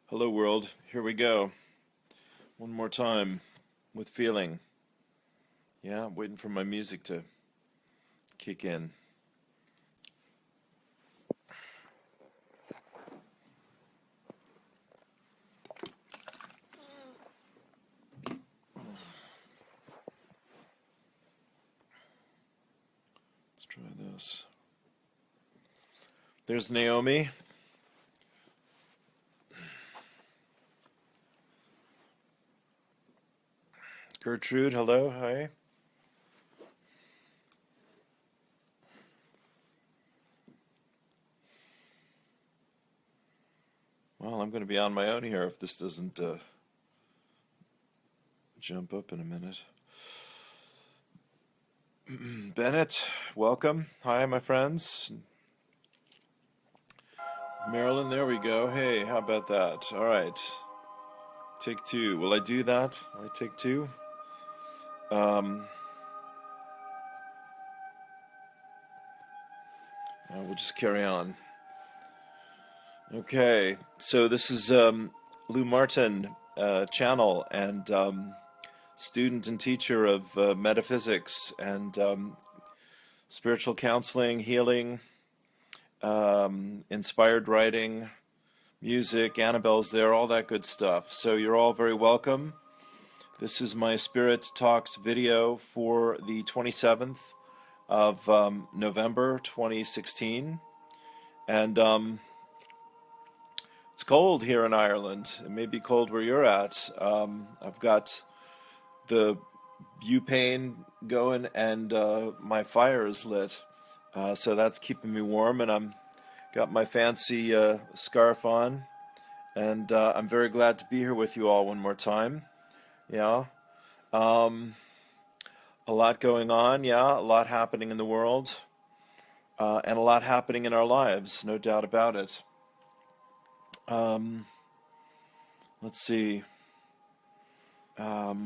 Hello world, here we go. One more time with feeling. Yeah, waiting for my music to kick in. Let's try this. There's Naomi. Gertrude, hello, hi. Well, I'm going to be on my own here if this doesn't jump up in a minute. Bennett, welcome. Hi, my friends. Marilyn, there we go. Hey, how about that? All right. Take two. Will I do that? Will I take two? We'll just carry on. Okay, so this is Lou Martin channel and student and teacher of metaphysics and spiritual counseling, healing, inspired writing, music, Annabelle's there, all that good stuff. So you're all very welcome. This is my Spirit Talks video for the 27th of November 2016. And it's cold here in Ireland. It may be cold where you're at. I've got the butane going and my fire is lit. So that's keeping me warm, and I'm got my fancy scarf on. And I'm very glad to be here with you all one more time. Yeah. A lot going on, yeah, a lot happening in the world, and a lot happening in our lives, no doubt about it. Let's see. What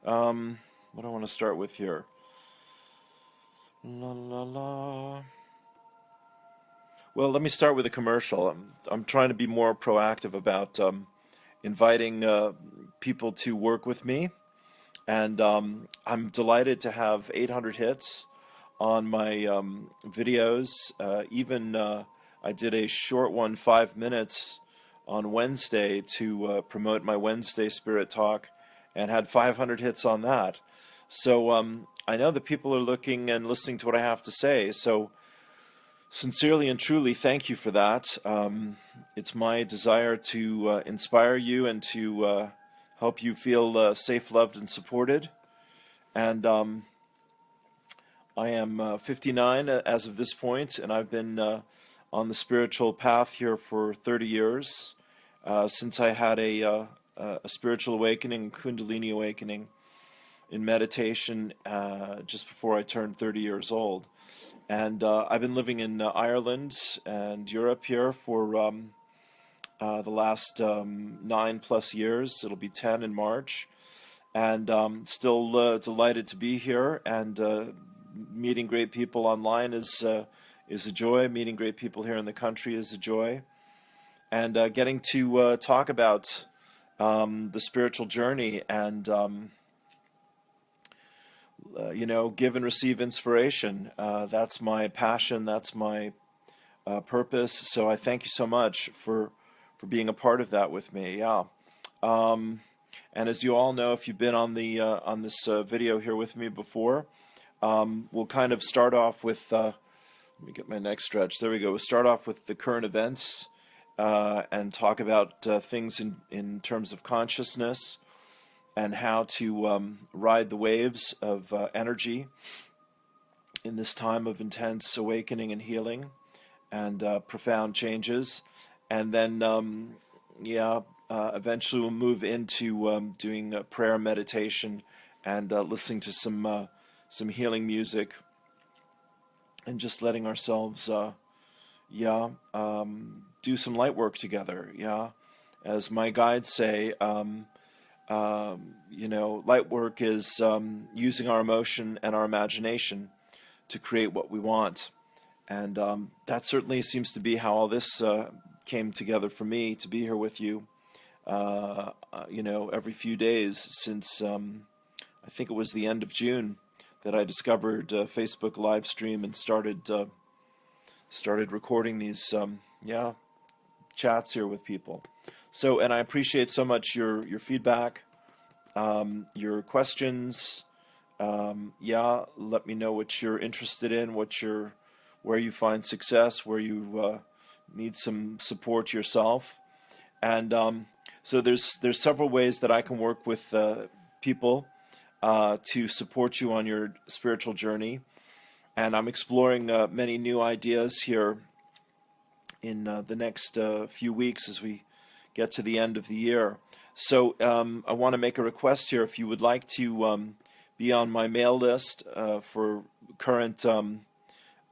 do I want to start with here? La la la. Well, let me start with a commercial. I'm trying to be more proactive about inviting people to work with me, and I'm delighted to have 800 hits on my videos. Even I did a short one, 5 minutes, on Wednesday to promote my Wednesday Spirit Talk, and had 500 hits on that. So I know that people are looking and listening to what I have to say. So sincerely and truly, thank you for that. It's my desire to inspire you and to help you feel safe, loved, and supported. And I am 59 as of this point, and I've been on the spiritual path here for 30 years, since I had a spiritual awakening, Kundalini awakening, in meditation just before I turned 30 years old. And I've been living in Ireland and Europe here for the last 9+ years. It'll be 10 in March. And still delighted to be here, and meeting great people online is a joy. Meeting great people here in the country is a joy. And getting to talk about the spiritual journey and give and receive inspiration. That's my passion. That's my purpose. So I thank you so much for being a part of that with me. Yeah. And as you all know, if you've been on the on this video here with me before, we'll kind of start off with. Let me get my neck stretched. There we go. We'll start off with the current events and talk about things in terms of consciousness, and how to ride the waves of energy in this time of intense awakening and healing and profound changes. And then, eventually we'll move into doing prayer meditation and listening to some healing music, and just letting ourselves, do some light work together. Yeah, as my guides say. Light work is using our emotion and our imagination to create what we want. And that certainly seems to be how all this came together for me, to be here with you, every few days since I think it was the end of June that I discovered Facebook live stream and started recording these chats here with people. So, and I appreciate so much your feedback, your questions. Let me know what you're interested in, where you find success, where you need some support yourself. And so there's several ways that I can work with people to support you on your spiritual journey. And I'm exploring many new ideas here in the next few weeks as we get to the end of the year. So I want to make a request here. If you would like to be on my mail list for current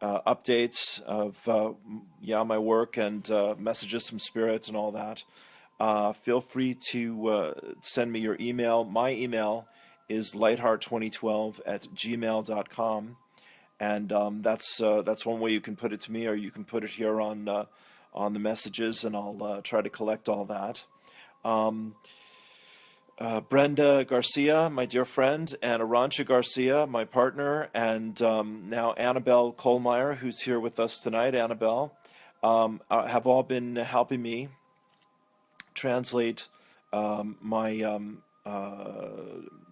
updates of my work and messages from spirits and all that, feel free to send me your email. My email is lightheart2012@gmail.com, and that's one way you can put it to me, or you can put it here on the messages, and I'll try to collect all that. Brenda Garcia, my dear friend, and Arancha Garcia, my partner, and now Annabelle Kohlmeyer, who's here with us tonight. Annabelle, have all been helping me translate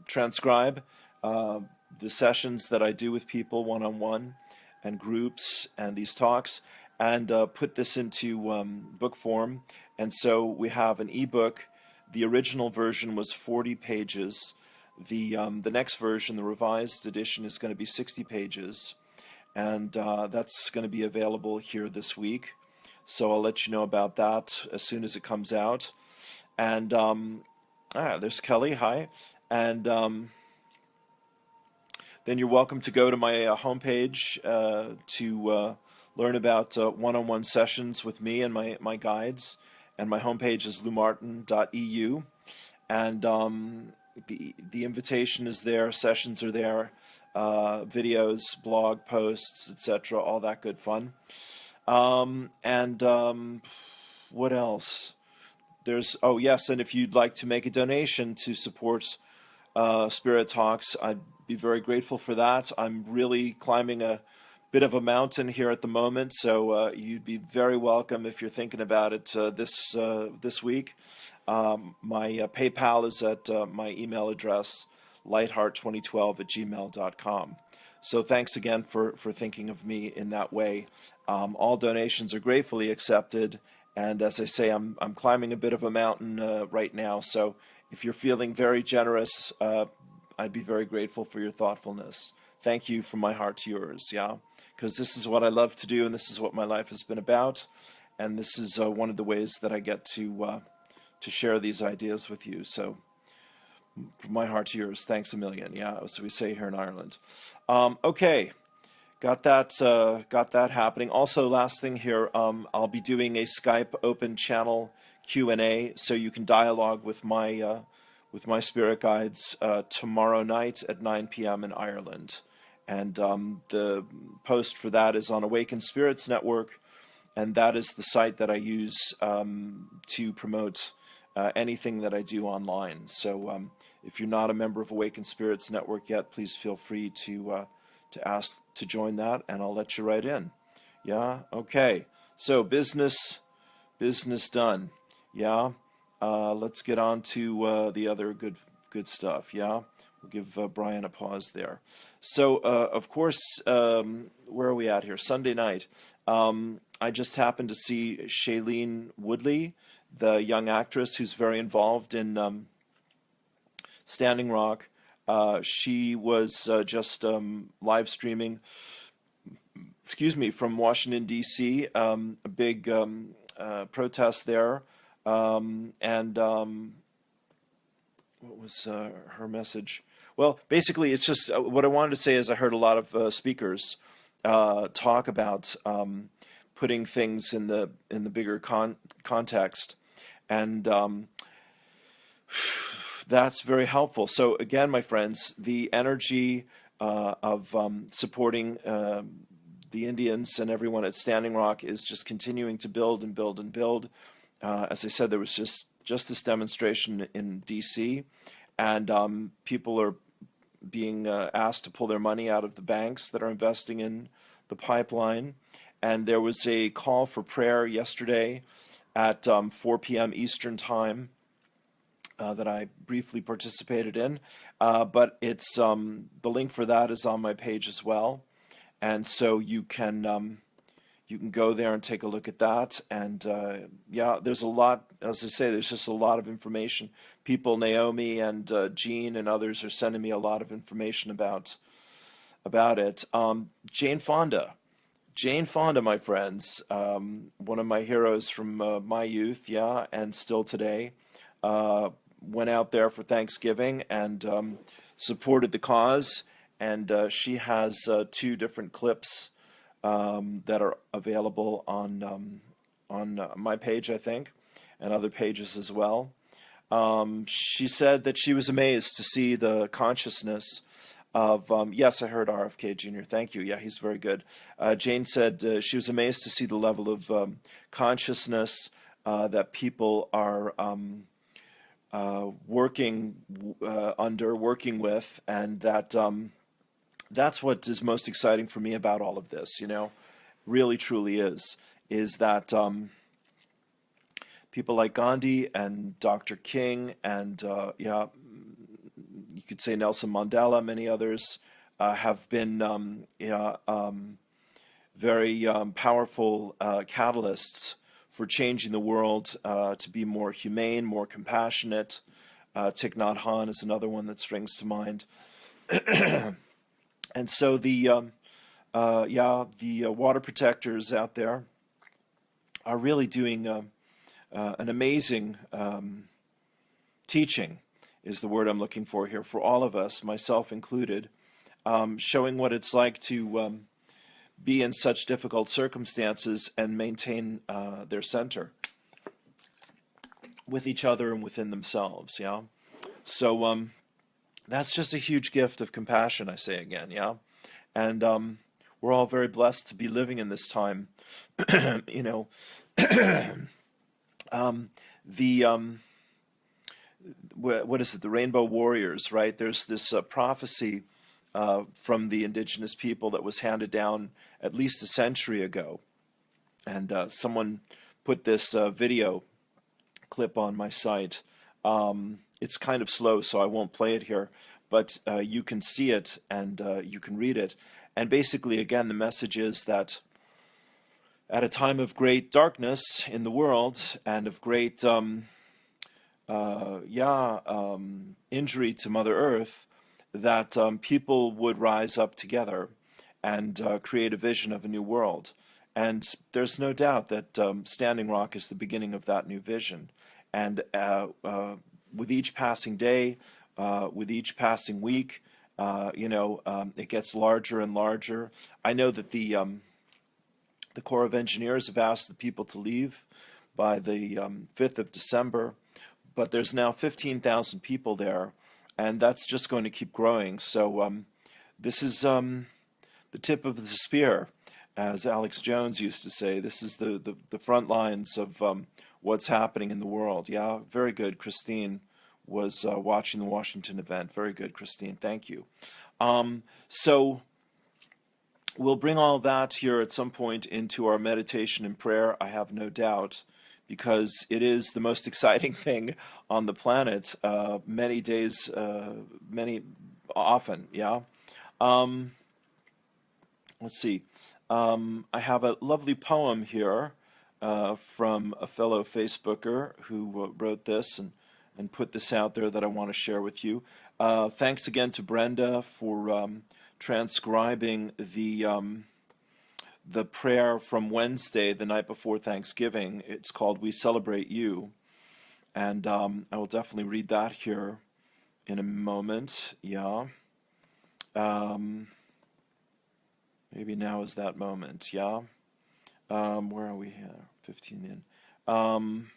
transcribe the sessions that I do with people one-on-one and groups and these talks, and put this into book form. And so we have an ebook. The original version was 40 pages. The next version, the revised edition, is going to be 60 pages, and that's going to be available here this week. So I'll let you know about that as soon as it comes out. And there's Kelly. Hi. And then you're welcome to go to my homepage to learn about one-on-one sessions with me and my guides. And my homepage is LouMartin.eu. And the invitation is there, sessions are there, videos, blog posts, etc., all that good fun. What else? And if you'd like to make a donation to support Spirit Talks, I'd be very grateful for that. I'm really climbing a bit of a mountain here at the moment, so you'd be very welcome if you're thinking about it this week. My PayPal is at my email address, lightheart2012@gmail.com. So thanks again for thinking of me in that way. All donations are gratefully accepted, and as I say, I'm climbing a bit of a mountain right now, so if you're feeling very generous, I'd be very grateful for your thoughtfulness. Thank you from my heart to yours, because this is what I love to do, and this is what my life has been about, and this is one of the ways that I get to share these ideas with you. So from my heart to yours, thanks a million. So we say here in Ireland. Okay, got that happening. Also, last thing here, I'll be doing a Skype open channel Q&A, so you can dialogue with my spirit guides tomorrow night at 9 p.m. in Ireland. And the post for that is on Awakened Spirits Network, and that is the site that I use to promote anything that I do online. So if you're not a member of Awakened Spirits Network yet, please feel free to ask to join that, and I'll let you right in. Okay. So business done. Let's get on to the other good stuff. We'll give Brian a pause there. So, of course, where are we at here? Sunday night. I just happened to see Shailene Woodley, the young actress who's very involved in Standing Rock. She was just live streaming, from Washington, D.C., a big protest there. What was her message? Well, basically, it's just what I wanted to say is I heard a lot of speakers talk about putting things in the bigger context, and that's very helpful. So again, my friends, the energy of supporting the Indians and everyone at Standing Rock is just continuing to build and build and build. As I said, there was just this demonstration in D.C., and people are being asked to pull their money out of the banks that are investing in the pipeline. And there was a call for prayer yesterday at 4 p.m. Eastern Time that I briefly participated in. But it's the link for that is on my page as well. And so you can go there and take a look at that. And yeah, there's a lot, as I say, there's just a lot of information. People, Naomi and Jean and others are sending me a lot of information about it. Jane Fonda, my friends, one of my heroes from my youth, yeah, and still today, went out there for Thanksgiving and supported the cause. And she has 2 different clips that are available on my page, I think, and other pages as well. She said that she was amazed to see the consciousness of, yes, I heard RFK Jr., thank you, yeah, he's very good. Jane said she was amazed to see the level of consciousness that people are working with, and that that's what is most exciting for me about all of this, you know, really truly is that people like Gandhi and Dr. King and, yeah, you could say Nelson Mandela, many others, have been yeah, very powerful catalysts for changing the world to be more humane, more compassionate. Thich Nhat Hanh is another one that springs to mind. And so the yeah, the water protectors out there are really doing an amazing teaching, is the word I'm looking for here, for all of us, myself included, showing what it's like to be in such difficult circumstances and maintain their center with each other and within themselves, yeah? So that's just a huge gift of compassion, I say again, yeah? And we're all very blessed to be living in this time. You know, what is it, the Rainbow Warriors, right? There's this prophecy from the indigenous people that was handed down at least a century ago. And someone put this video clip on my site. It's kind of slow, so I won't play it here, but you can see it and you can read it. And basically, again, the message is that at a time of great darkness in the world and of great injury to Mother Earth, that people would rise up together and create a vision of a new world. And there's no doubt that Standing Rock is the beginning of that new vision. And with each passing day, with each passing week, you know, it gets larger and larger. I know that the Corps of Engineers have asked the people to leave by the 5th of December, but there's now 15,000 people there, and that's just going to keep growing. So this is the tip of the spear, as Alex Jones used to say. This is the front lines of what's happening in the world. Yeah, very good. Christine was watching the Washington event. Very good, Christine. Thank you. So we'll bring all that here at some point into our meditation and prayer, I have no doubt, because it is the most exciting thing on the planet, many days, often, yeah. Let's see. I have a lovely poem here from a fellow Facebooker who wrote this and put this out there that I want to share with you. Thanks again to Brenda for transcribing the prayer from Wednesday, the night before Thanksgiving. It's called We Celebrate You. And I will definitely read that here in a moment. Yeah. Maybe now is that moment. Yeah. Where are we here? 15 in.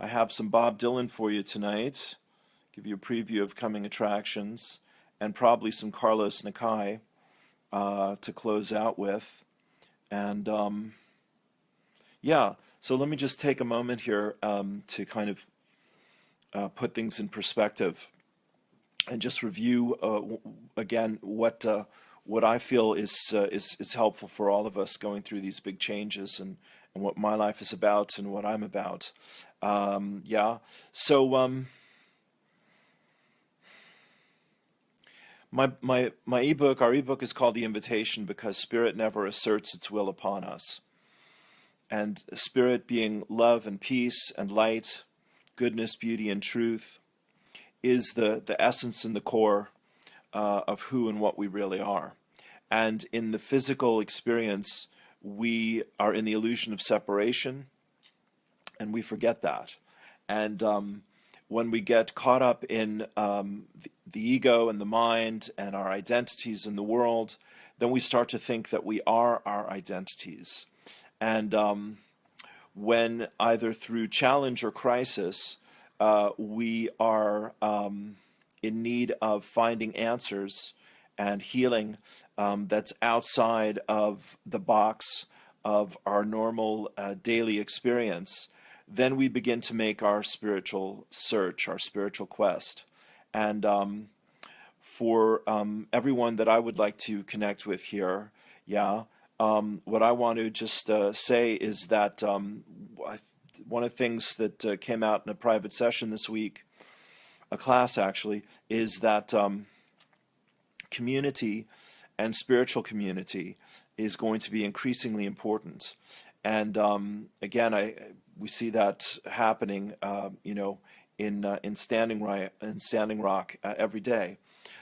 I have some Bob Dylan for you tonight. Give you a preview of coming attractions. And probably some Carlos Nakai to close out with. And yeah, so let me just take a moment here to kind of put things in perspective and just review again what I feel is helpful for all of us going through these big changes, and what my life is about and what I'm about. Yeah, so my ebook, our ebook is called The Invitation, because Spirit never asserts its will upon us. And Spirit being love and peace and light, goodness, beauty, and truth, is the essence and the core of who and what we really are. And in the physical experience, we are in the illusion of separation, and we forget that. And when we get caught up in the ego and the mind and our identities in the world, then we start to think that we are our identities. And when either through challenge or crisis, we are in need of finding answers and healing that's outside of the box of our normal daily experience, then we begin to make our spiritual search, our spiritual quest. And for everyone that I would like to connect with here, yeah, what I want to just say is that one of the things that came out in a private session this week, a class actually, is that community and spiritual community is going to be increasingly important. And again, we see that happening, in Standing Rock every day.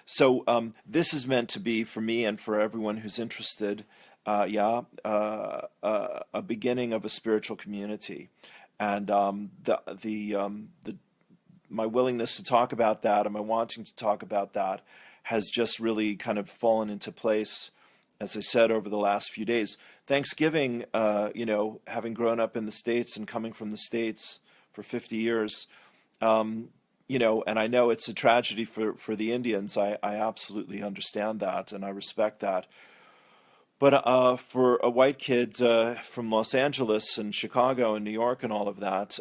So this is meant to be, for me and for everyone who's interested, a beginning of a spiritual community. And my willingness to talk about that and my wanting to talk about that has just really kind of fallen into place, as I said, over the last few days. Thanksgiving, having grown up in the States and coming from the States for 50 years, and I know it's a tragedy for the Indians. I absolutely understand that, and I respect that. But for a white kid from Los Angeles and Chicago and New York and all of that,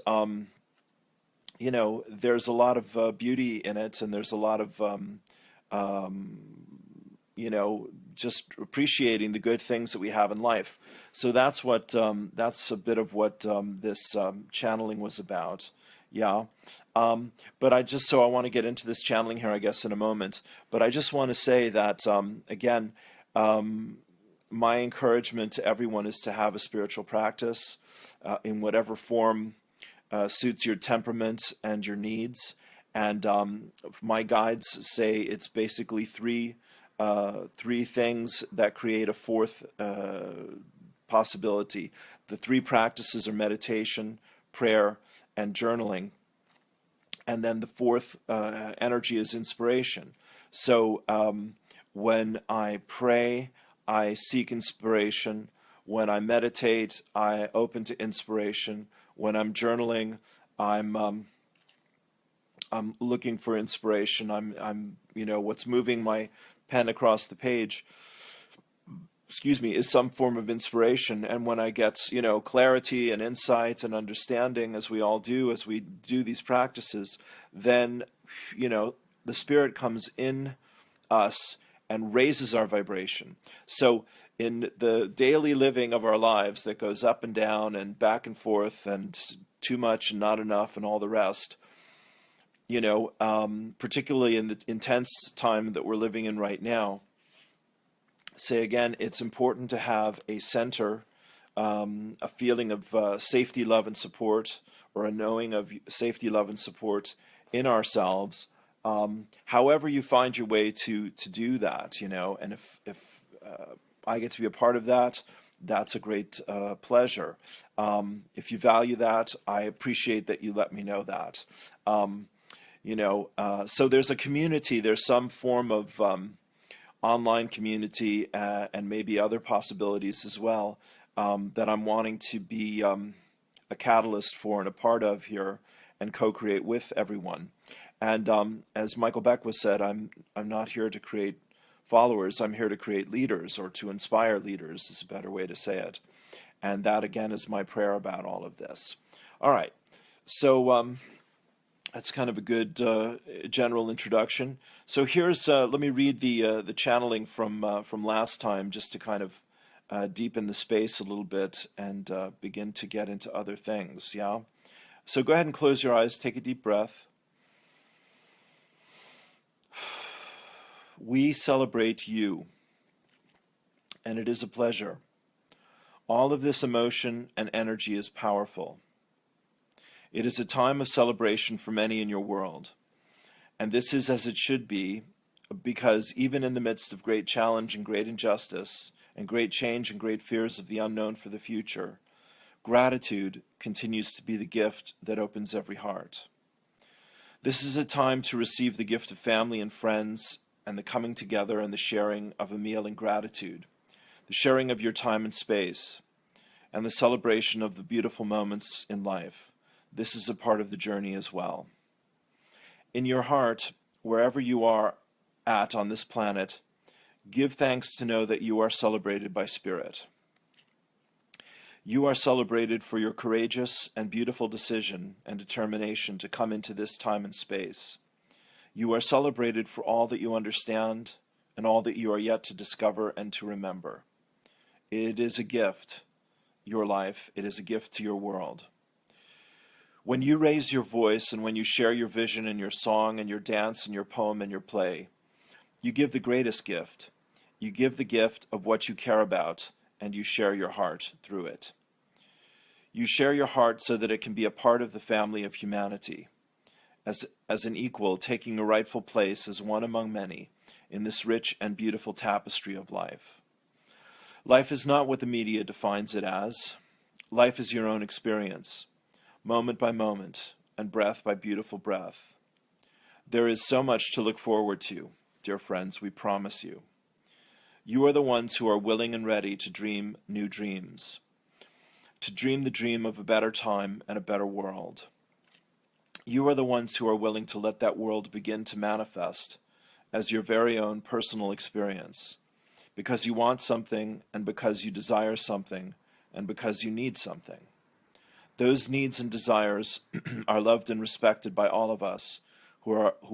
there's a lot of beauty in it, and there's a lot of just appreciating the good things that we have in life. So that's a bit of what this channeling was about. Yeah. But I want to get into this channeling here, I guess, in a moment. But I just want to say that, again, my encouragement to everyone is to have a spiritual practice in whatever form suits your temperament and your needs. And my guides say it's basically three things that create a fourth possibility. The three practices are meditation, prayer, and journaling. And then the fourth energy is inspiration. So when I pray, I seek inspiration. When I meditate, I open to inspiration. When I'm journaling, I'm looking for inspiration. I'm what's moving my pen across the page, is some form of inspiration. And when I get, clarity and insight and understanding, as we all do, as we do these practices, then, the Spirit comes in us and raises our vibration. So in the daily living of our lives that goes up and down and back and forth and too much and not enough and all the rest, particularly in the intense time that we're living in right now, say again, it's important to have a center, a feeling of safety, love, and support, or a knowing of safety, love, and support in ourselves. However you find your way to do that, and if I get to be a part of that, that's a great pleasure. If you value that, I appreciate that you let me know that. So there's a community, there's some form of online community and maybe other possibilities as well that I'm wanting to be a catalyst for and a part of here and co-create with everyone. And as Michael Beck was said, I'm not here to create followers. I'm here to create leaders, or to inspire leaders is a better way to say it. And that, again, is my prayer about all of this. All right. So that's kind of a good general introduction. So here's, let me read the channeling from last time, just to kind of deepen the space a little bit and begin to get into other things, yeah? So go ahead and close your eyes, take a deep breath. We celebrate you, and it is a pleasure. All of this emotion and energy is powerful. It is a time of celebration for many in your world, and this is as it should be, because even in the midst of great challenge and great injustice, and great change and great fears of the unknown for the future, gratitude continues to be the gift that opens every heart. This is a time to receive the gift of family and friends, and the coming together and the sharing of a meal in gratitude, the sharing of your time and space, and the celebration of the beautiful moments in life. This is a part of the journey as well. In your heart, wherever you are at on this planet, give thanks to know that you are celebrated by Spirit. You are celebrated for your courageous and beautiful decision and determination to come into this time and space. You are celebrated for all that you understand and all that you are yet to discover and to remember. It is a gift, your life. It is a gift to your world. When you raise your voice and when you share your vision and your song and your dance and your poem and your play, you give the greatest gift. You give the gift of what you care about, and you share your heart through it. You share your heart so that it can be a part of the family of humanity, as an equal, taking a rightful place as one among many in this rich and beautiful tapestry of life. Life is not what the media defines it as. Life is your own experience, moment by moment, and breath by beautiful breath. There is so much to look forward to, dear friends, we promise you. You are the ones who are willing and ready to dream new dreams, to dream the dream of a better time and a better world. You are the ones who are willing to let that world begin to manifest as your very own personal experience, because you want something, and because you desire something, and because you need something. Those needs and desires are loved and respected by all of us who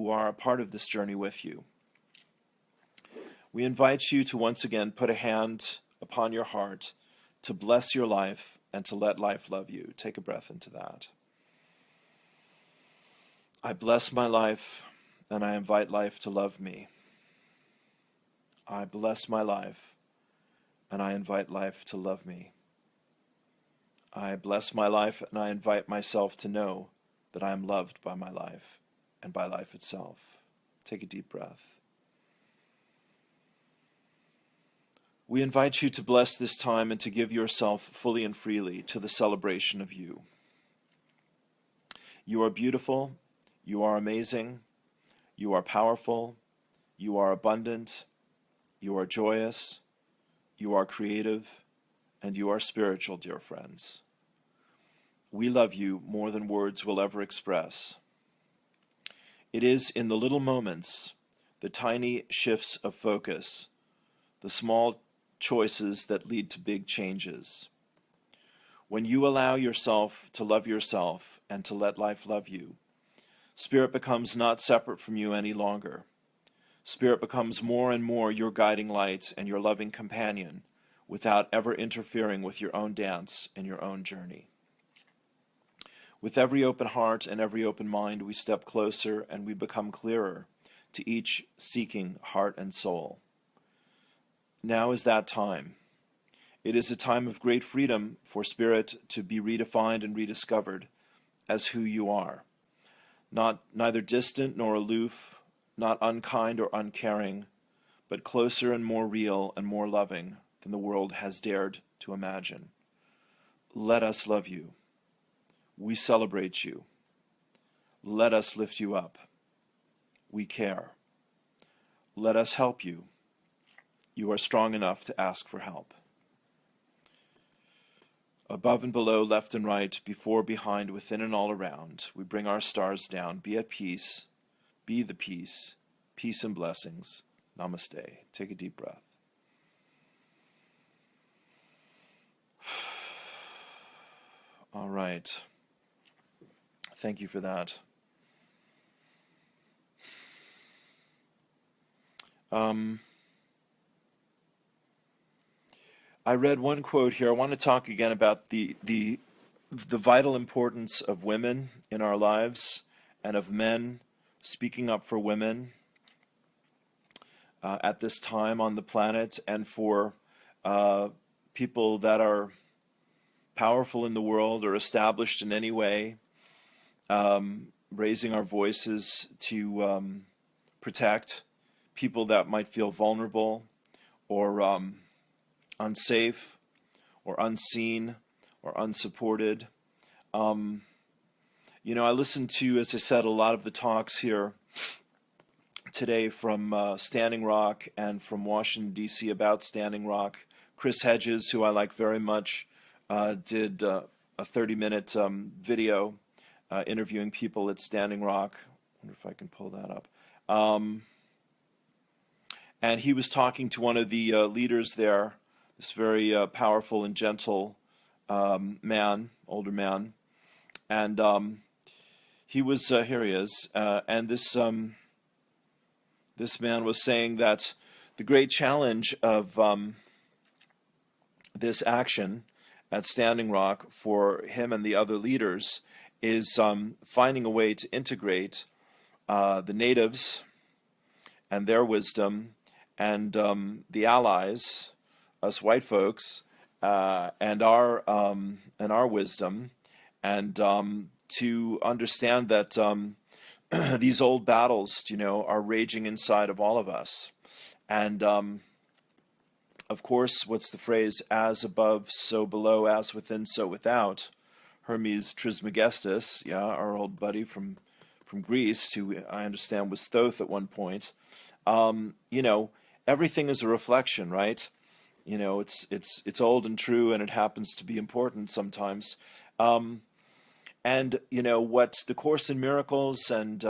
are a part of this journey with you. We invite you to once again put a hand upon your heart to bless your life and to let life love you. Take a breath into that. I bless my life, and I invite life to love me. I bless my life, and I invite life to love me. I bless my life, and I invite myself to know that I am loved by my life and by life itself. Take a deep breath. We invite you to bless this time and to give yourself fully and freely to the celebration of you. You are beautiful. You are amazing, you are powerful, you are abundant, you are joyous, you are creative, and you are spiritual, dear friends. We love you more than words will ever express. It is in the little moments, the tiny shifts of focus, the small choices that lead to big changes. When you allow yourself to love yourself and to let life love you, Spirit becomes not separate from you any longer. Spirit becomes more and more your guiding light and your loving companion, without ever interfering with your own dance and your own journey. With every open heart and every open mind, we step closer and we become clearer to each seeking heart and soul. Now is that time. It is a time of great freedom for Spirit to be redefined and rediscovered as who you are. Neither distant nor aloof, not unkind or uncaring, but closer and more real and more loving than the world has dared to imagine. Let us love you. We celebrate you. Let us lift you up. We care. Let us help you. You are strong enough to ask for help. Above and below, left and right, before, behind, within and all around, we bring our stars down. Be at peace. Be the peace. Peace and blessings. Namaste. Take a deep breath. All right. Thank you for that. I read one quote here. I want to talk again about the vital importance of women in our lives and of men speaking up for women at this time on the planet, and for people that are powerful in the world or established in any way, raising our voices to protect people that might feel vulnerable or unsafe or unseen or unsupported. You know, I listened to, as I said, a lot of the talks here today from Standing Rock and from Washington, D.C. about Standing Rock. Chris Hedges, who I like very much, did a 30-minute video interviewing people at Standing Rock. I wonder if I can pull that up. And he was talking to one of the leaders there, this very powerful and gentle man, older man. And he was, here he is, and this man was saying that the great challenge of this action at Standing Rock for him and the other leaders is finding a way to integrate the natives and their wisdom and the allies, us white folks, and our wisdom, and to understand that these old battles, you know, are raging inside of all of us. And of course, what's the phrase? As above, so below, as within, so without. Hermes Trismegistus, yeah, our old buddy from Greece, who I understand was Thoth at one point. You know, everything is a reflection, right? You know, it's old and true, and it happens to be important sometimes. And, you know, what the Course in Miracles and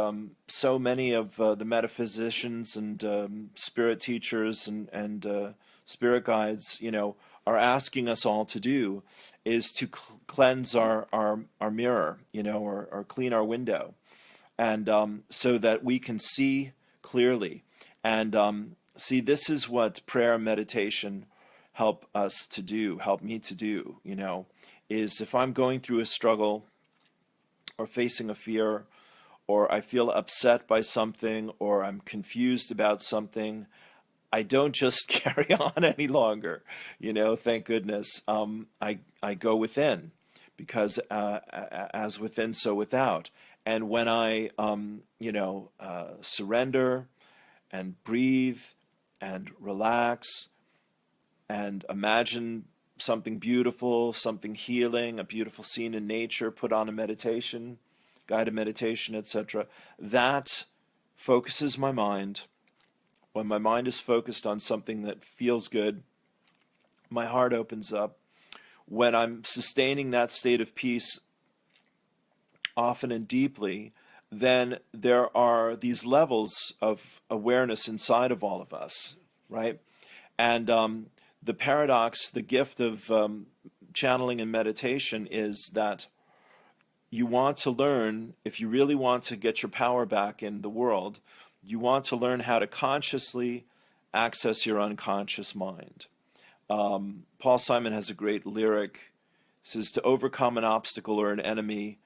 so many of the metaphysicians and spirit teachers and spirit guides, you know, are asking us all to do is to cleanse our mirror, you know, or clean our window, and so that we can see clearly. And see, this is what prayer and meditation help us to do, help me to do, you know, is if I'm going through a struggle or facing a fear, or I feel upset by something, or I'm confused about something, I don't just carry on any longer, you know, thank goodness. I go within, because as within, so without. And when I, you know, surrender and breathe and relax and imagine something beautiful, something healing, a beautiful scene in nature, put on a meditation, guided meditation, etc. That focuses my mind. When my mind is focused on something that feels good, my heart opens up. When I'm sustaining that state of peace often and deeply, then there are these levels of awareness inside of all of us, right? And the paradox, the gift of channeling and meditation is that you want to learn, if you really want to get your power back in the world, you want to learn how to consciously access your unconscious mind. Paul Simon has a great lyric. It says, to overcome an obstacle or an enemy,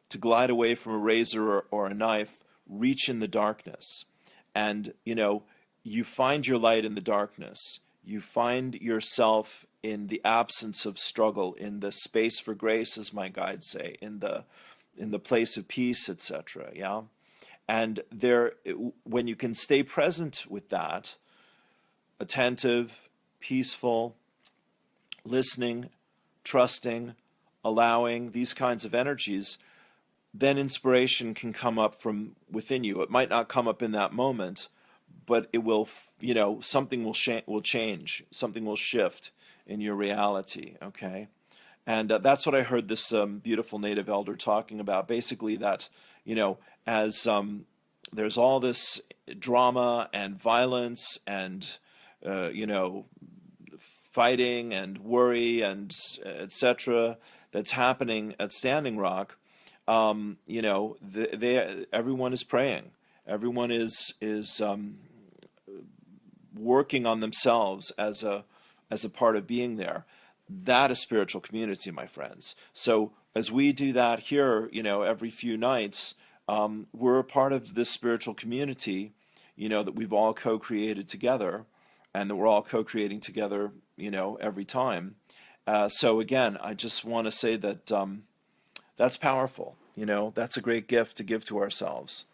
to glide away from a razor or a knife, reach in the darkness. And, you know, you find your light in the darkness. You find yourself in the absence of struggle, in the space for grace, as my guides say, in the place of peace, etc. Yeah, and there, when you can stay present with that, attentive, peaceful, listening, trusting, allowing these kinds of energies, then inspiration can come up from within you. It might not come up in that moment, but it will, you know, something will change, something will shift in your reality, okay? And that's what I heard this beautiful native elder talking about, basically that, you know, as there's all this drama and violence and fighting and worry and etc. that's happening at Standing Rock. Everyone is praying. Everyone is working on themselves as a part of being there. That is spiritual community, my friends. So as we do that here, every few nights, we're a part of this spiritual community, that we've all co-created together, and that we're all co-creating together, every time. So again, I just want to say that that's powerful. That's a great gift to give to ourselves.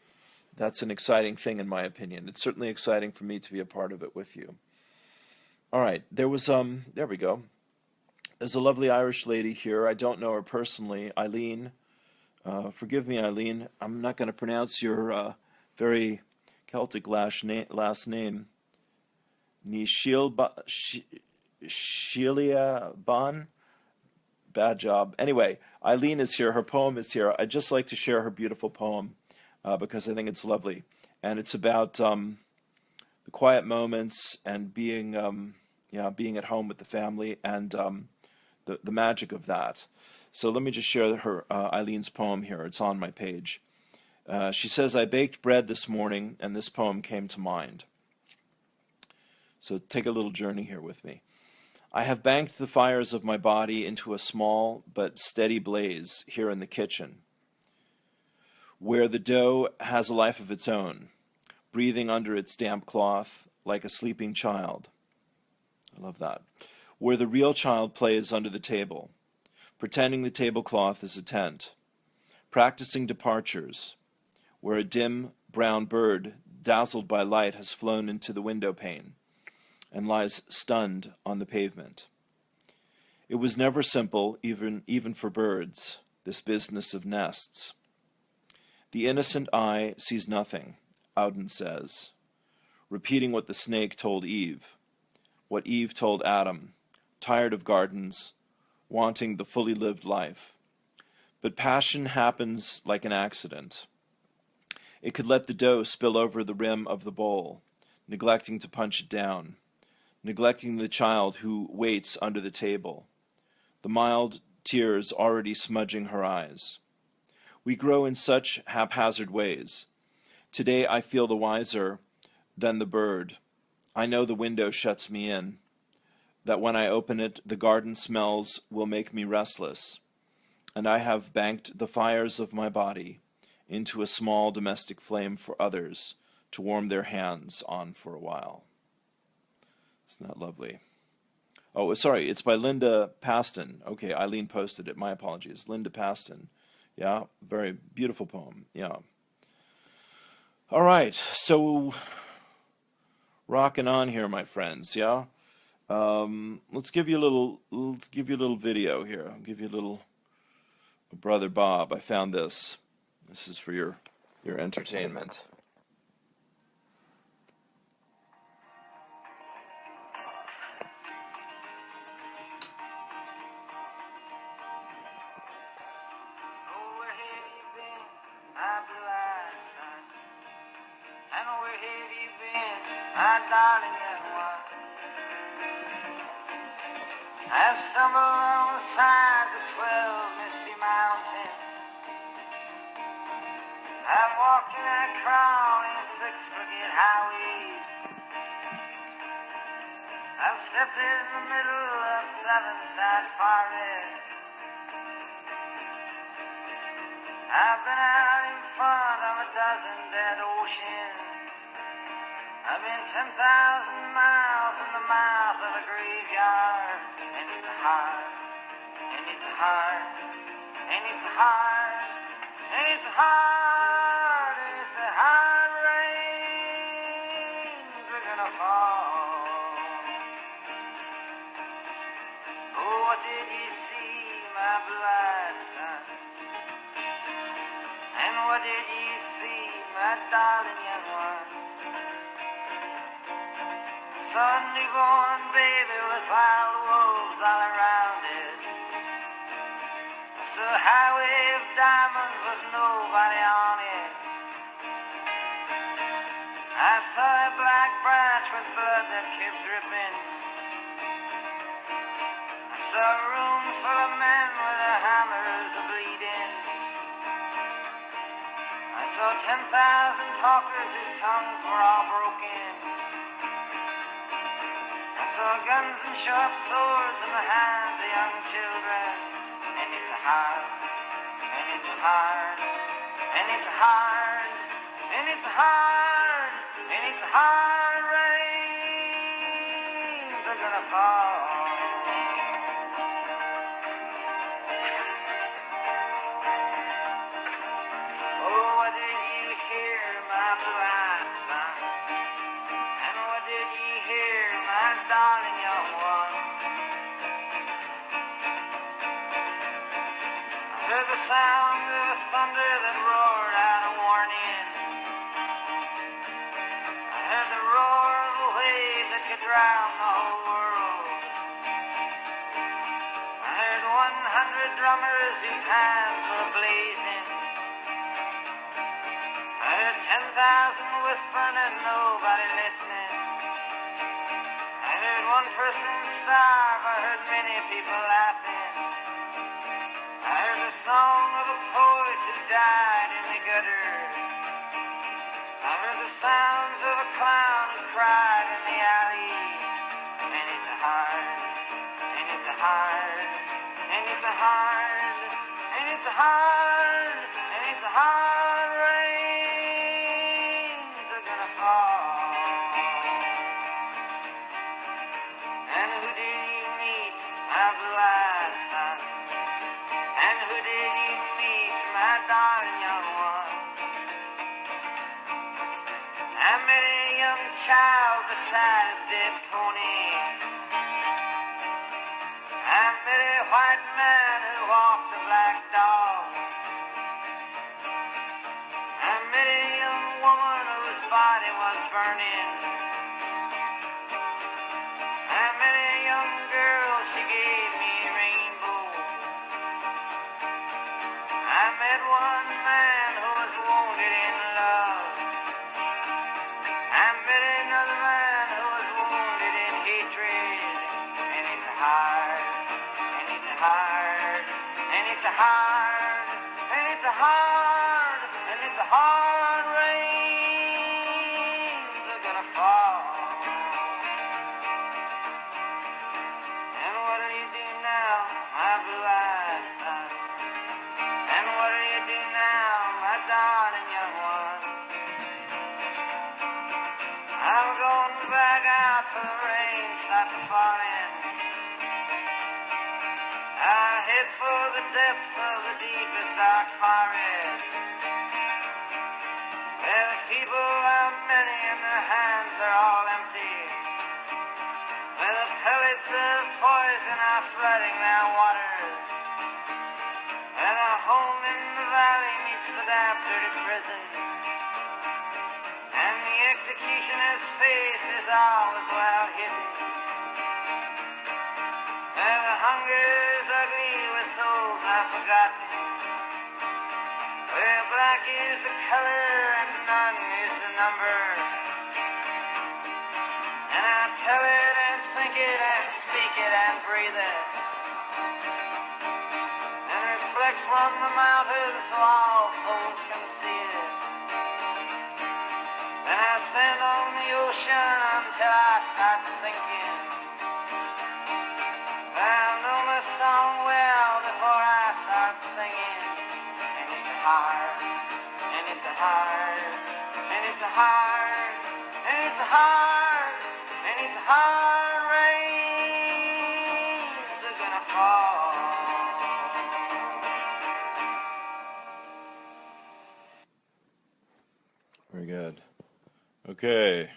That's an exciting thing, in my opinion. It's certainly exciting for me to be a part of it with you. All right, there we go. There's a lovely Irish lady here. I don't know her personally, Eileen. Forgive me, Eileen. I'm not going to pronounce your very Celtic last name. Sheila Ban. Bad job. Anyway, Eileen is here. Her poem is here. I'd just like to share her beautiful poem because I think it's lovely. And it's about the quiet moments and being at home with the family and the magic of that. So let me just share her Eileen's poem here. It's on my page. She says, I baked bread this morning and this poem came to mind. So take a little journey here with me. I have banked the fires of my body into a small but steady blaze here in the kitchen, where the dough has a life of its own, breathing under its damp cloth like a sleeping child. I love that. Where the real child plays under the table, pretending the tablecloth is a tent, practicing departures, where a dim brown bird, dazzled by light, has flown into the window pane and lies stunned on the pavement. It was never simple, even for birds, this business of nests. The innocent eye sees nothing, Auden says, repeating what the snake told Eve, what Eve told Adam, tired of gardens, wanting the fully lived life. But passion happens like an accident. It could let the dough spill over the rim of the bowl, neglecting to punch it down, neglecting the child who waits under the table, the mild tears already smudging her eyes. We grow in such haphazard ways. Today I feel the wiser than the bird. I know the window shuts me in, that when I open it, the garden smells will make me restless, and I have banked the fires of my body into a small domestic flame for others to warm their hands on for a while. Isn't that lovely? Oh, sorry, it's by Linda Pastan. Okay, Eileen posted it. My apologies. Linda Pastan. Yeah, very beautiful poem. Yeah. All right, so rocking on here, my friends. Yeah. Let's give you a little video here. I'll give you a little. Brother Bob, I found this. This is for your entertainment. I stumble on the sides of 12 misty mountains. I've walked and I crawled in 6 crooked highways. I've stepped in the middle of 7 sad forests. I've been out in front of a dozen dead oceans. I've been 10,000 miles in the mouth of a graveyard. And it's a heart, and it's a heart, and it's a heart, and it's a heart, and it's a heart, rains are gonna fall. Oh, what did you see, my blue-eyed son? And what did you see, my darling young one? Son, newborn baby with wild wolves all around it. It's a highway of diamonds with nobody on it. branch with blood that kept dripping. I saw a room full of men with their hammers a-bleeding. I saw 10,000 talkers whose tongues were all broken. I saw guns and sharp swords in the hands of young children. And it's a hard, and it's a hard, and it's a hard, and it's a hard, and it's a hard rains are gonna fall. Oh, what did you hear, my blue-eyed son? And what did you hear, my darling young one? I heard the sound of thunder that roared out a warning. I heard the roar of a wave that could drown the whole world. I heard 100 drummers whose hands were blazing. I heard 10,000 whispering and nobody listening. I heard one person starve. I heard many people laughing. I heard the song of a poet who died in the gutter. I heard the sounds of a clown who cried in the alley. And it's a hard, and it's a hard, and it's a hard, and it's a hard, and it's a hard rains are gonna fall. And who did you meet, my blue-eyed son? And who did you meet, my darling young one? I met a young child beside a dead pony. I met a white man who walked a black dog. I met a young woman whose body was burning. I met a young girl, she gave me a rainbow. I met one man who was wounded in love. I met another man who was wounded in hatred. And it's a hard, and it's a hard, and it's a hard, and it's a hard, and it's a hard rains are gonna fall. And what do you do now, my blue-eyed son? And what do you do now, my darling young one? I'm going back out for the rain starts falling. I head for the depths of the deepest dark forest, where the people are many and their hands are all empty, where the pellets of poison are flooding their waters, where the home in the valley meets the damp, dirty prison, and the executioner's face is always well hidden, where the hunger is ugly, where souls are forgotten, where black is the color and none is the number. And I tell it and think it and speak it and breathe it, and reflect from the mountains so all souls can see it. Then I stand on the ocean until I start sinking. I know my song well before I start singing. And it's a hard, and it's a hard, and it's a hard, and it's a hard, and it's a hard rains are gonna fall. Very good. Okay.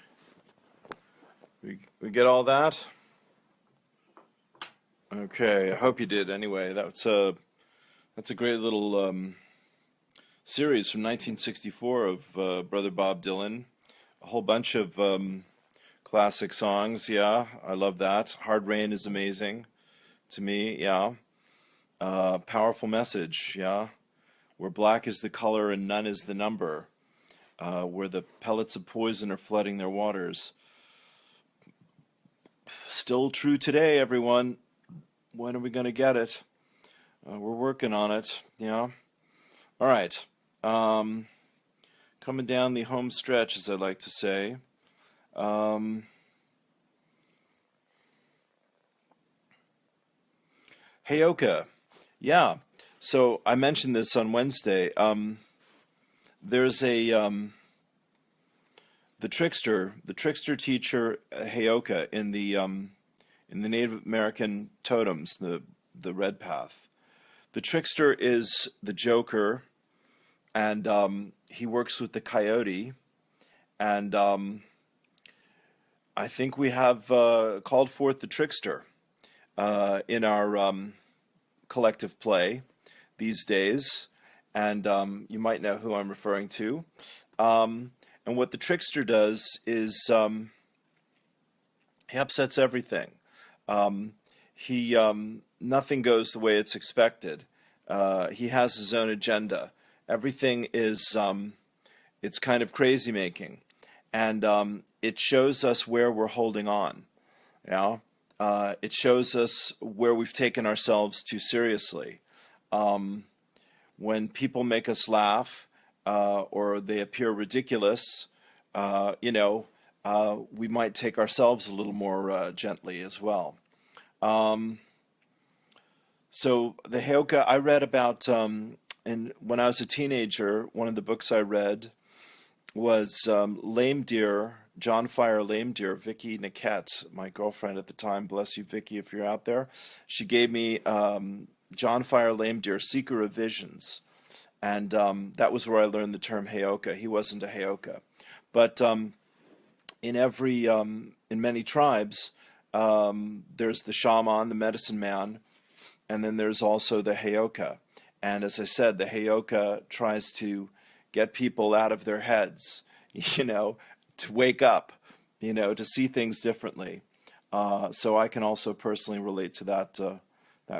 We get all that? Okay, I hope you did anyway. That's a great little series from 1964 of Brother Bob Dylan. A whole bunch of classic songs, yeah. I love that. Hard Rain is amazing to me, yeah. Powerful message, yeah. Where black is the color and none is the number. Where the pellets of poison are flooding their waters. Still true today, everyone. When are we going to get it? We're working on it. Yeah. All right. Um, Coming down the home stretch, as I like to say. Um, Heyoka. Yeah. So I mentioned this on Wednesday. There's the trickster teacher Heyoka in the Native American totems, the red path. The trickster is the Joker, and he works with the coyote. And I think we have called forth the trickster in our collective play these days, and you might know who I'm referring to. And what the trickster does is he upsets everything. He Nothing goes the way it's expected. He has his own agenda. Everything is it's kind of crazy making, and it shows us where we're holding on. Yeah, it shows us where we've taken ourselves too seriously. When people make us laugh or they appear ridiculous, we might take ourselves a little more gently as well. Um, so the Heoka I read about, and when I was a teenager, one of the books I read was Lame Deer, John Fire Lame Deer, Vicky Niket, my girlfriend at the time. Bless you, Vicky, if you're out there. She gave me John Fire Lame Deer, Seeker of Visions. And that was where I learned the term Heoka. He wasn't a Heoka. But in many tribes, there's the shaman, the medicine man, and then there's also the Heoka. And as I said, the Heoka tries to get people out of their heads, to wake up, to see things differently. So I can also personally relate to that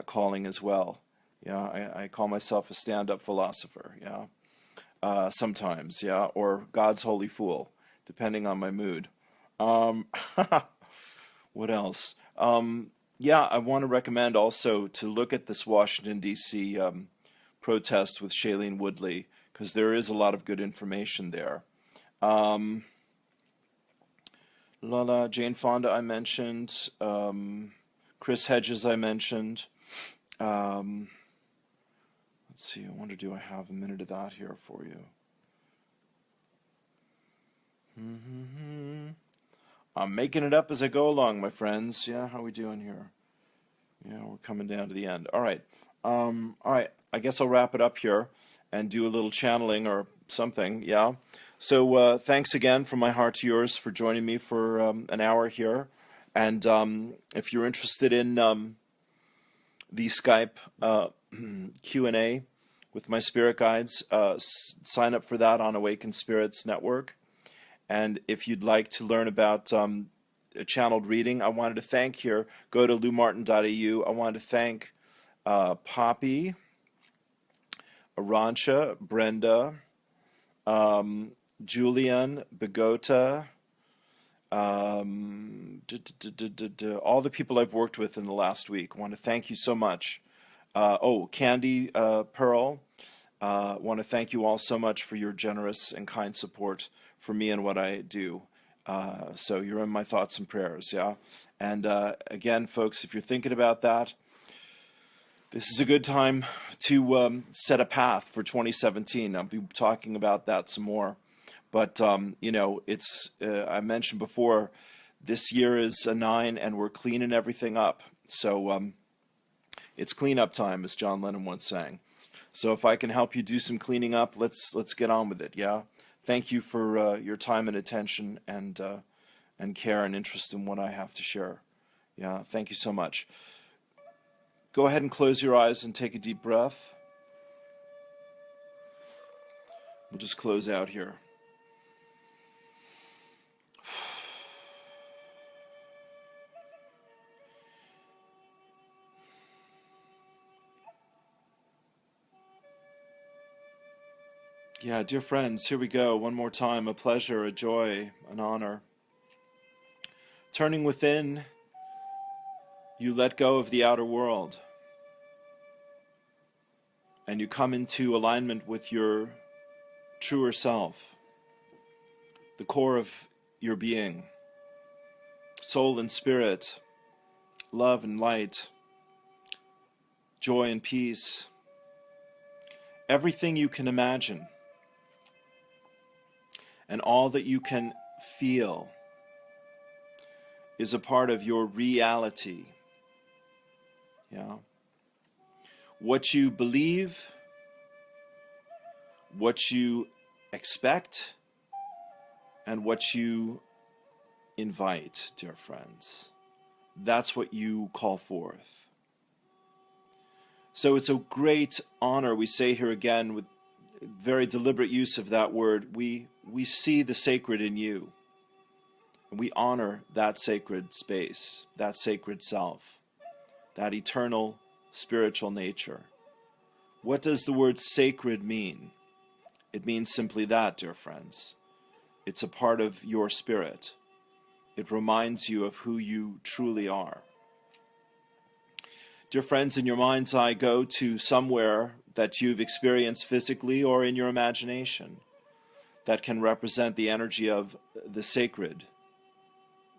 calling as well. Yeah, I call myself a stand-up philosopher. Yeah, sometimes. Yeah, or God's holy fool, depending on my mood. Um, what else? Yeah, I want to recommend also to look at this Washington D.C. Protest with Shailene Woodley, because there is a lot of good information there. Um, Jane Fonda I mentioned, Chris Hedges I mentioned. Um, let's see, I wonder, do I have a minute of that here for you? I'm making it up as I go along, my friends. Yeah, how we doing here? Yeah, we're coming down to the end. All right. All right. I guess I'll wrap it up here and do a little channeling or something. Yeah. So thanks again from my heart to yours for joining me for an hour here. And if you're interested in the Skype Q&A with my spirit guides, sign up for that on Awakened Spirits Network. And if you'd like to learn about a channeled reading, I wanted to thank here, go to LouMartin.eu. I wanted to thank Poppy, Arancha, Brenda, Julian, Bogota, all the people I've worked with in the last week. I want to thank you so much. Candy Pearl, I want to thank you all so much for your generous and kind support for me and what I do. So you're in my thoughts and prayers, yeah? And again, folks, if you're thinking about that, this is a good time to set a path for 2017. I'll be talking about that some more. But, it's, I mentioned before, this year is a 9 and we're cleaning everything up. So it's cleanup time, as John Lennon once sang. So if I can help you do some cleaning up, let's get on with it, yeah? Thank you for your time and attention and care and interest in what I have to share. Yeah, thank you so much. Go ahead and close your eyes and take a deep breath. We'll just close out here. Yeah, dear friends, here we go. One more time. A pleasure, a joy, an honor. Turning within you let go of the outer world and you come into alignment with your truer self, the core of your being, soul and spirit, love and light, joy and peace, everything you can imagine, and all that you can feel is a part of your reality. Yeah. What you believe, what you expect, and what you invite, dear friends. That's what you call forth. So it's a great honor, we say here again with very deliberate use of that word, we see the sacred in you. And we honor that sacred space, that sacred self, that eternal spiritual nature. What does the word sacred mean? It means simply that, dear friends. It's a part of your spirit. It reminds you of who you truly are. Dear friends, in your mind's eye, go to somewhere that you've experienced physically or in your imagination that can represent the energy of the sacred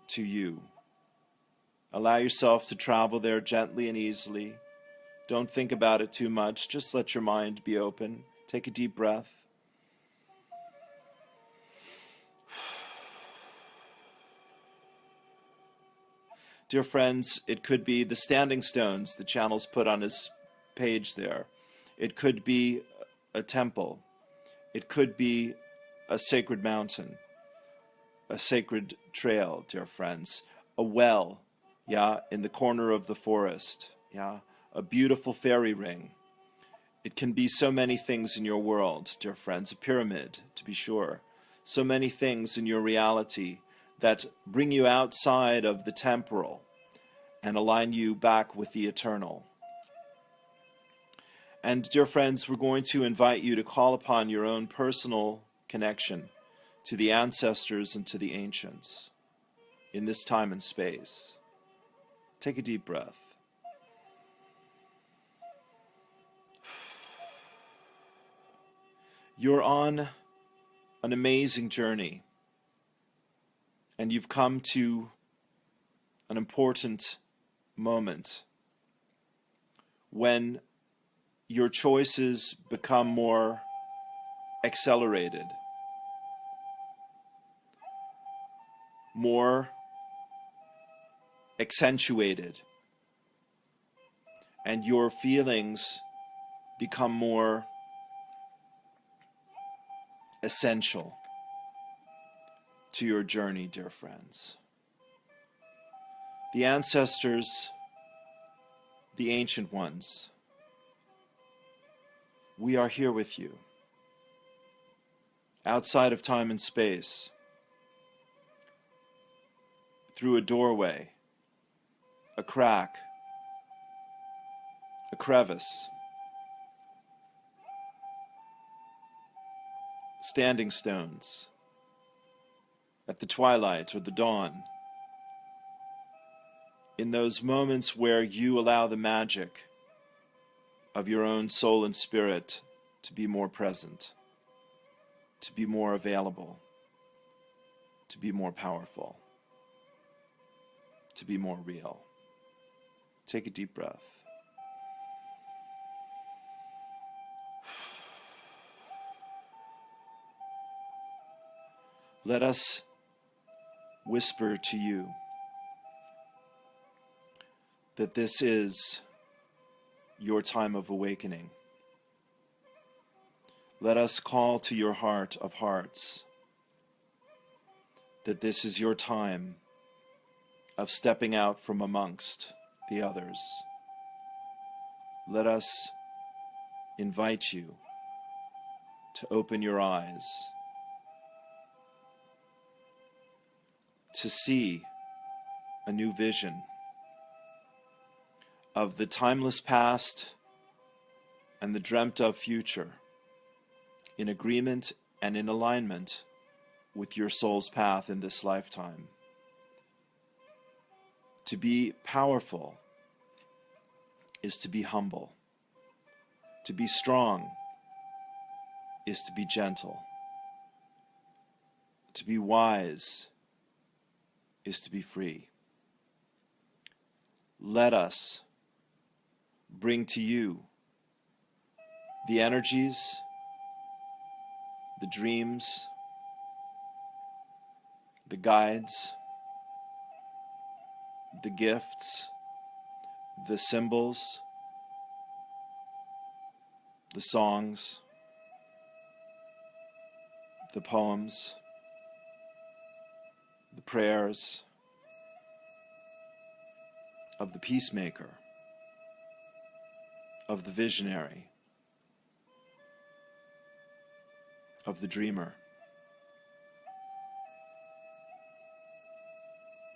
to you. Allow yourself to travel there gently and easily. Don't think about it too much. Just let your mind be open. Take a deep breath. Dear friends, it could be the standing stones the Channel's put on his page there. It could be a temple. It could be a sacred mountain, a sacred trail, dear friends, a well, yeah, in the corner of the forest, yeah, a beautiful fairy ring. It can be so many things in your world, dear friends, a pyramid, to be sure. So many things in your reality that bring you outside of the temporal and align you back with the eternal. And dear friends, we're going to invite you to call upon your own personal connection to the ancestors and to the ancients in this time and space. Take a deep breath. You're on an amazing journey, and you've come to an important moment when your choices become more accelerated, more accentuated, and your feelings become more essential to your journey, dear friends. The ancestors, the ancient ones, we are here with you, outside of time and space, through a doorway, a crack, a crevice, standing stones, at the twilight or the dawn, in those moments where you allow the magic of your own soul and spirit to be more present, to be more available, to be more powerful, to be more real. Take a deep breath. Let us whisper to you that this is your time of awakening. Let us call to your heart of hearts that this is your time of stepping out from amongst the others. Let us invite you to open your eyes, to see a new vision of the timeless past and the dreamt of future, in agreement and in alignment with your soul's path in this lifetime. To be powerful is to be humble. To be strong is to be gentle. To be wise is to be free. Let us bring to you the energies, the dreams, the guides, the gifts, the symbols, the songs, the poems, the prayers of the peacemaker, of the visionary, of the dreamer.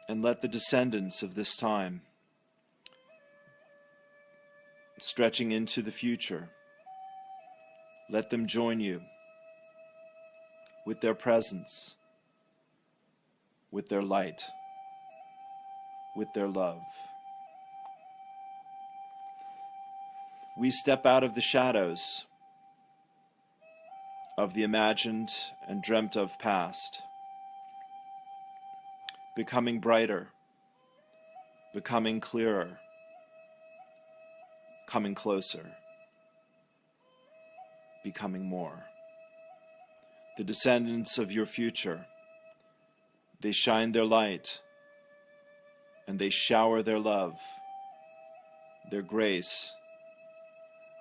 And let the descendants of this time, stretching into the future, let them join you with their presence, with their light, with their love. We step out of the shadows of the imagined and dreamt of past, becoming brighter, becoming clearer, coming closer, becoming more. The descendants of your future, they shine their light and they shower their love, their grace,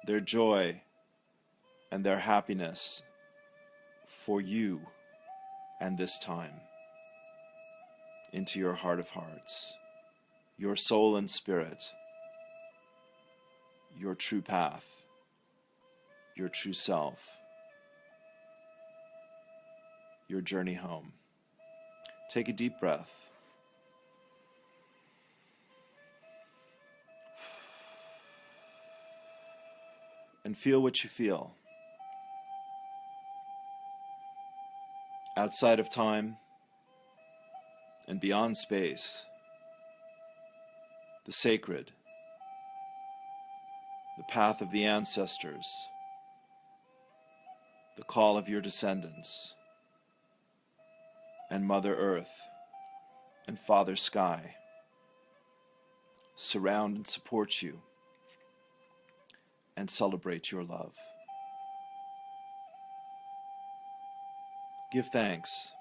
their joy, and their happiness for you and this time into your heart of hearts, your soul and spirit, your true path, your true self, your journey home. Take a deep breath. And feel what you feel. Outside of time and beyond space, the sacred, the path of the ancestors, the call of your descendants, and Mother Earth and Father Sky surround and support you and celebrate your love. Give thanks.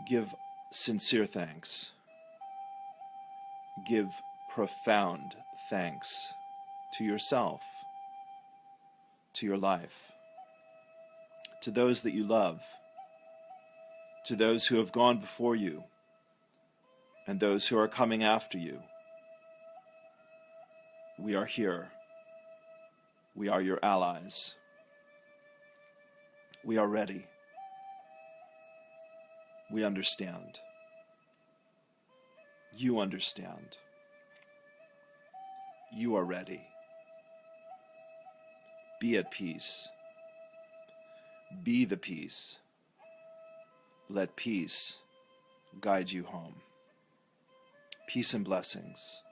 Give sincere thanks. Give profound thanks to yourself, to your life, to those that you love, to those who have gone before you, and those who are coming after you. We are here. We are your allies. We are ready. We understand. You understand. You are ready. Be at peace. Be the peace. Let peace guide you home. Peace and blessings.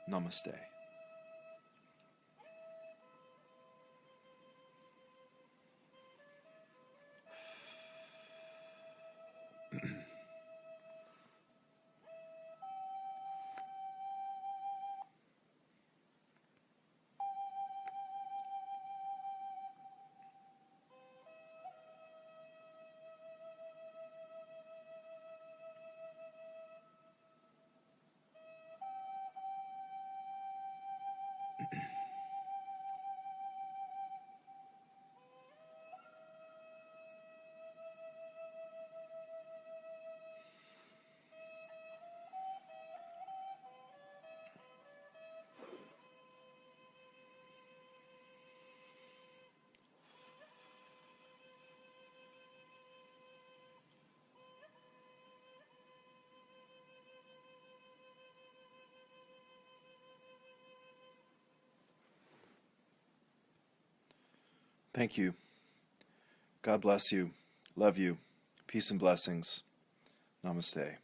Namaste. Thank you. God bless you. Love you. Peace and blessings. Namaste.